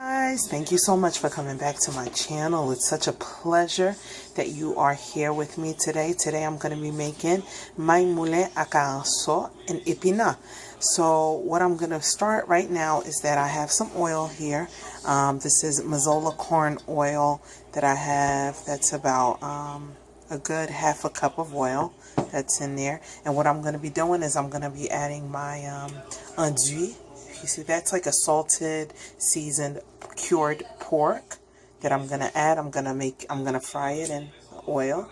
Guys, thank you so much for coming back to my channel. It's such a pleasure that you are here with me today. Today I'm going to be making my moulin and epinanrd. So what I'm going to start right now is that I have some oil here. This is mazola corn oil that I have. That's about a good half a cup of oil that's in there. And what I'm going to be doing is I'm going to be adding my andouille. You see, that's like a salted, seasoned, cured pork that I'm gonna add. I'm gonna fry it in oil,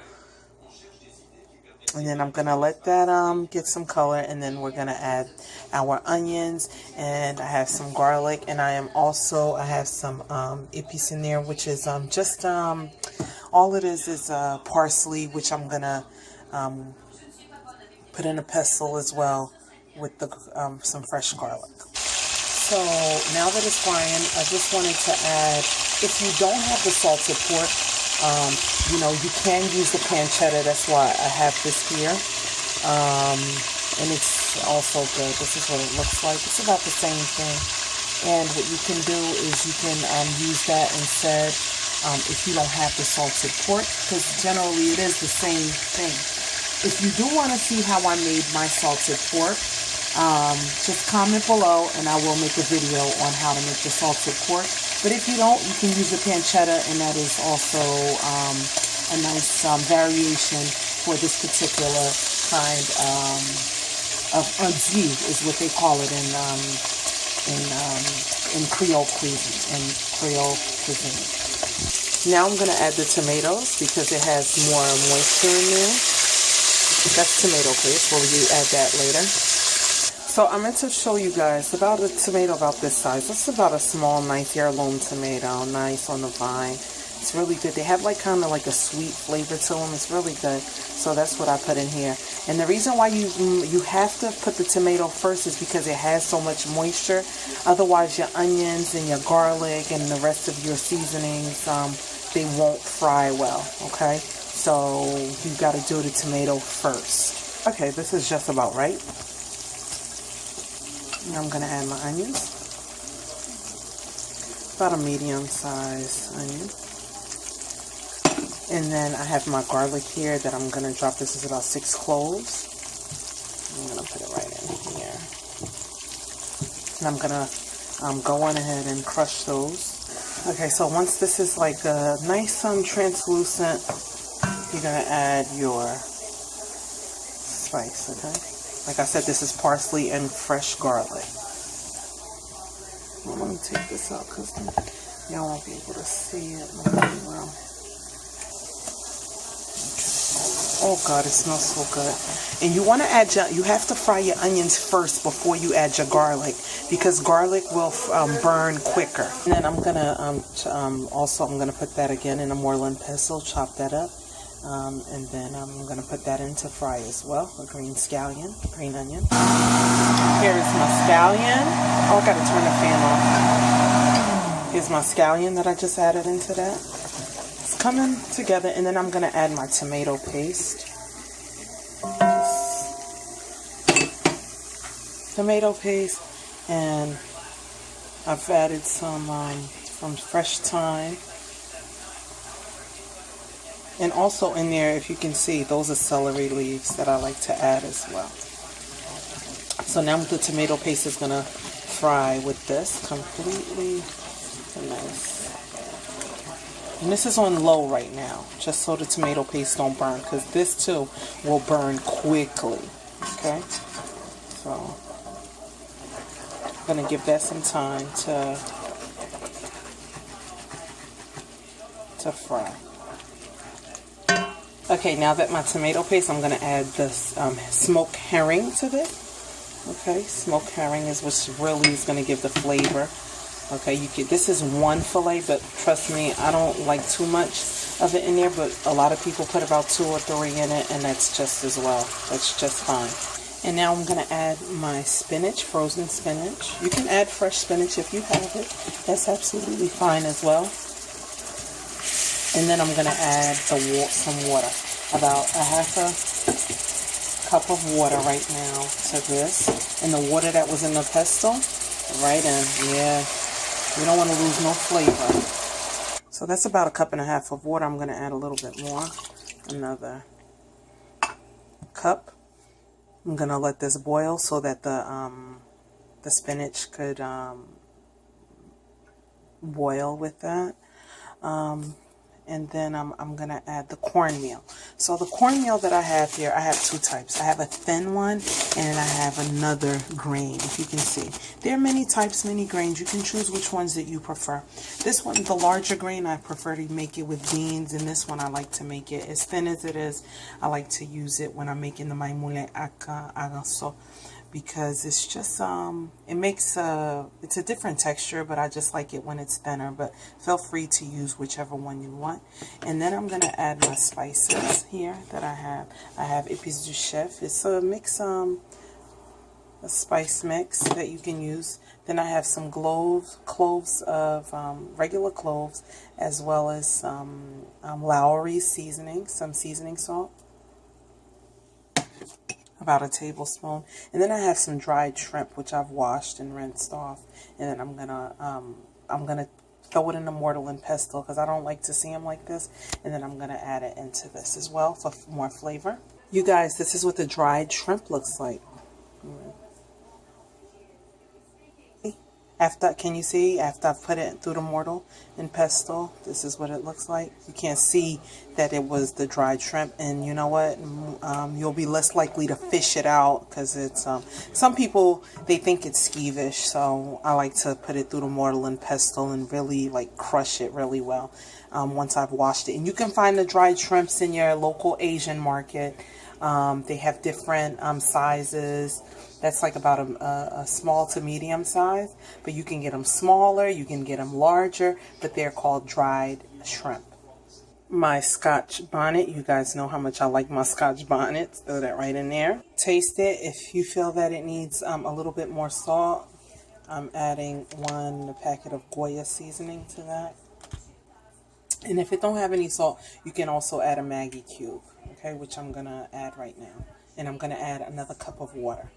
and then I'm gonna let that get some color, and then we're gonna add our onions, and I have some garlic, and I have some epis in there, which is just all it is parsley, which I'm gonna put in a pestle as well with the some fresh garlic. So now that it's frying, I just wanted to add, if you don't have the salted pork, you can use the pancetta. That's why I have this here. And it's also good. This is what it looks like. It's about the same thing. And what you can do is you can use that instead if you don't have the salted pork, because generally it is the same thing. If you do want to see how I made my salted pork, just comment below and I will make a video on how to make the salted pork. But if you don't, you can use the pancetta, and that is also a nice variation for this particular kind of andouille, is what they call it in Creole cuisine. Now I'm going to add the tomatoes because it has more moisture in there. That's tomato paste. We'll add that later. So I meant to show you guys about a tomato about this size. This is about a small, nice heirloom tomato, nice on the vine. It's really good. They have kind of a sweet flavor to them. It's really good. So that's what I put in here. And the reason why you have to put the tomato first is because it has so much moisture. Otherwise, your onions and your garlic and the rest of your seasonings, they won't fry well. Okay, so you got to do the tomato first. Okay, this is just about right. I'm going to add my onions, about a medium-sized onion, and then I have my garlic here that I'm going to drop. This is about 6 cloves. I'm going to put it right in here, and I'm going to go on ahead and crush those. Okay, so once this is a nice translucent, you're going to add your spice, okay? Like I said, this is parsley and fresh garlic. Well, let me take this out because y'all won't be able to see it really well. Okay. Oh God, it smells so good. And you want to add you have to fry your onions first before you add your garlic, because garlic will burn quicker. And then I'm gonna I'm gonna put that again in a moulin pestle, chop that up. And then I'm going to put that in to fry as well, a green onion. Here is my scallion. Oh, I got to turn the fan off. Here's my scallion that I just added into that. It's coming together, and then I'm going to add my tomato paste. Tomato paste, and I've added some fresh thyme. And also in there, if you can see, those are celery leaves that I like to add as well. So now the tomato paste is going to fry with this completely nice. And this is on low right now, just so the tomato paste don't burn, because this too will burn quickly. Okay? So I'm going to give that some time to fry. Okay, now that my tomato paste, I'm going to add this smoked herring to this. Okay, smoked herring is what really is going to give the flavor. Okay, this is one fillet, but trust me, I don't like too much of it in there, but a lot of people put about 2 or 3 in it, and that's just as well. That's just fine. And now I'm going to add my spinach, frozen spinach. You can add fresh spinach if you have it. That's absolutely fine as well. And then I'm going to add some water, about a half a cup of water right now to this. And the water that was in the pestle, right in, yeah. We don't want to lose no flavor. So that's about a cup and a half of water. I'm going to add a little bit more. Another cup. I'm going to let this boil so that the spinach could boil with that. And then I'm going to add the cornmeal. So the cornmeal that I have here, I have two types. I have a thin one and I have another grain, if you can see. There are many types, many grains. You can choose which ones that you prefer. This one, the larger grain, I prefer to make it with beans. And this one, I like to make it as thin as it is. I like to use it when I'm making the moulin agasso, because it's just it makes it's a different texture, but I just like it when it's thinner. But feel free to use whichever one you want. And then I'm going to add my spices here that I have. I have épices du chef. It's a mix, a spice mix that you can use. Then I have some cloves of regular cloves, as well as some Lowry seasoning, some seasoning salt, about a tablespoon. And then I have some dried shrimp, which I've washed and rinsed off. And then I'm gonna throw it in the mortar and pestle, because I don't like to see them like this. And then I'm gonna add it into this as well for more flavor. You guys, this is what the dried shrimp looks like. After, can you see, after I've put it through the mortar and pestle, this is what it looks like. You can't see that it was the dried shrimp. And you know what? You'll be less likely to fish it out, because it's, some people, they think it's skeevish. So I like to put it through the mortar and pestle and really like crush it really well once I've washed it. And you can find the dried shrimps in your local Asian market. They have different sizes. That's like about a small to medium size, but you can get them smaller, you can get them larger, but they're called dried shrimp. My Scotch bonnet, you guys know how much I like my Scotch bonnets. Throw that right in there. Taste it. If you feel that it needs a little bit more salt, I'm adding one packet of Goya seasoning to that. And if it don't have any salt, you can also add a Maggi cube, okay, which I'm gonna add right now. And I'm gonna add another cup of water.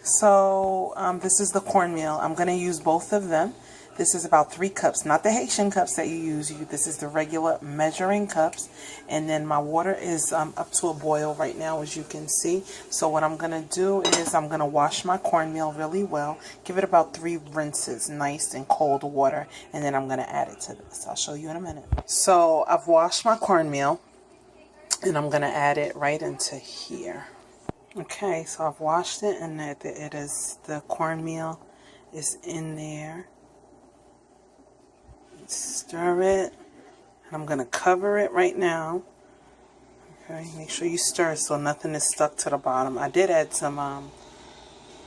So this is the cornmeal. I'm going to use both of them. This is about 3 cups, not the Haitian cups that you use. This is the regular measuring cups. And then my water is up to a boil right now, as you can see. So what I'm going to do is I'm going to wash my cornmeal really well. Give it about 3 rinses, nice and cold water. And then I'm going to add it to this. I'll show you in a minute. So I've washed my cornmeal, and I'm going to add it right into here. Okay, so I've washed it, and the cornmeal is in there. Stir it, and I'm going to cover it right now. Okay, make sure you stir so nothing is stuck to the bottom. I did add some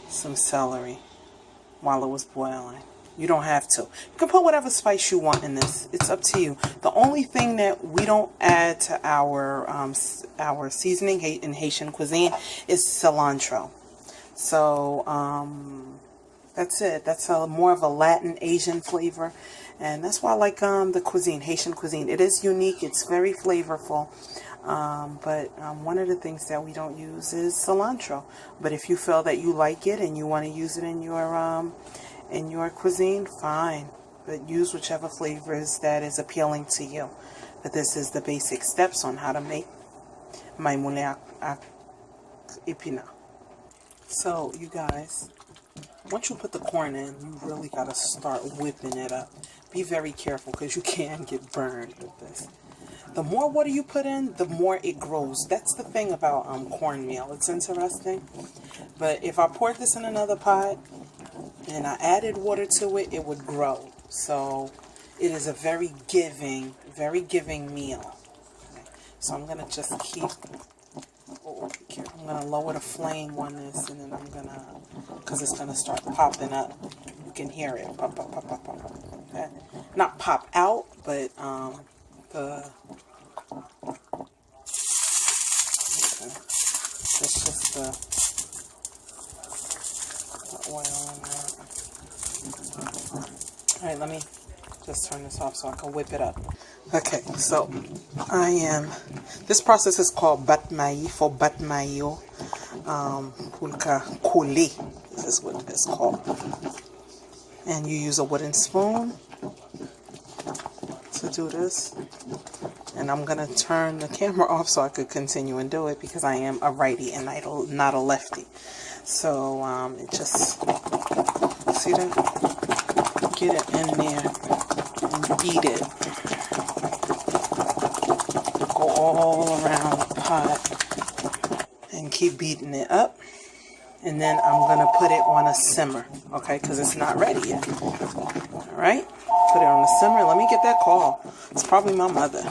celery while it was boiling. You don't have to. You can put whatever spice you want in this. It's up to you. The only thing that we don't add to our seasoning in Haitian cuisine is cilantro. So that's it. That's more of a Latin Asian flavor, and that's why I like the cuisine, Haitian cuisine. It is unique. It's very flavorful. But one of the things that we don't use is cilantro. But if you feel that you like it and you want to use it in your cuisine, fine, but use whichever flavors that is appealing to you. But this is the basic steps on how to make my moulin epinanrd. So you guys, once you put the corn in, you really got to start whipping it up. Be very careful, because you can get burned with this. The more water you put in, the more it grows. That's the thing about cornmeal. It's interesting. But if I poured this in another pot and I added water to it, it would grow. So it is a very giving meal. Okay. So I'm going to just keep, I'm going to lower the flame on this, and then I'm going to, because it's going to start popping up. You can hear it. Pop, pop, pop, pop, pop. Okay. Not pop out, but it's just the oil in there. Alright, let me just turn this off so I can whip it up. Okay, so this process is called batmaï, for batmaïo, pulka coulé. This is what it's called. and you use a wooden spoon to do this. And I'm gonna turn the camera off so I could continue and do it, because I am a righty and not a lefty. So it just, see that? Get it in there and beat it. Go all around the pot and keep beating it up. And then I'm gonna put it on a simmer, okay? Because it's not ready yet. All right, put it on a simmer. Let me get that call. It's probably my mother.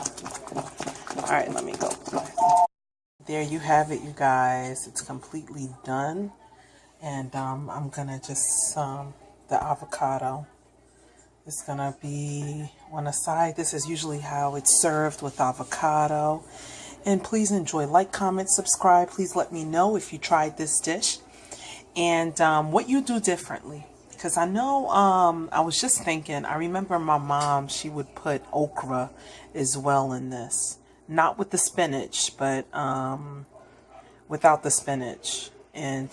All right, let me go. There you have it, you guys. It's completely done. And I'm gonna just, the avocado is gonna be on the side. This is usually how it's served, with avocado. And please enjoy. Like, comment, subscribe. Please let me know if you tried this dish and what you do differently. Because I know, I was just thinking, I remember my mom, she would put okra as well in this. Not with the spinach, but without the spinach. And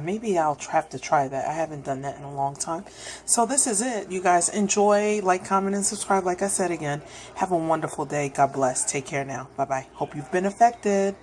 maybe I'll have to try that. I haven't done that in a long time. So this is it. You guys enjoy, like, comment, and subscribe. Like I said again, have a wonderful day. God bless. Take care now. Bye-bye. Hope you've been affected.